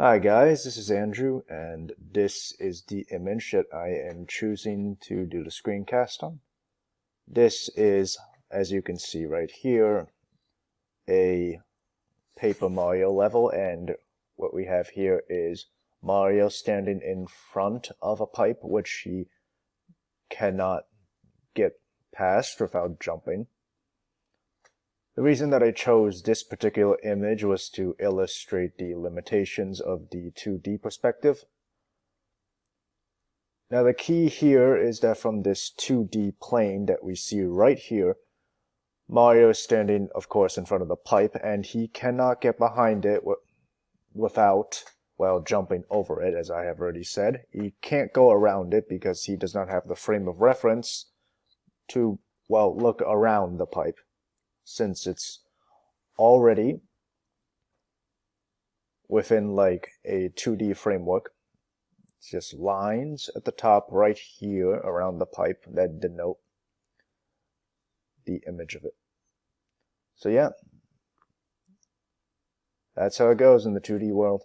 Hi guys, this is Andrew, and this is the image that I am choosing to do the screencast on. This is, as you can see right here, a Paper Mario level, and what we have here is Mario standing in front of a pipe which he cannot get past without jumping. The reason that I chose this particular image was to illustrate the limitations of the 2D perspective. Now the key here is that from this 2D plane that we see right here, Mario is standing, of course, in front of the pipe, and he cannot get behind it without, well, jumping over it, as I have already said. He can't go around it because he does not have the frame of reference to, well, look around the pipe, since it's already within like a 2D framework. It's just lines at the top right here around the pipe that denote the image of it. So yeah, that's how it goes in the 2D world.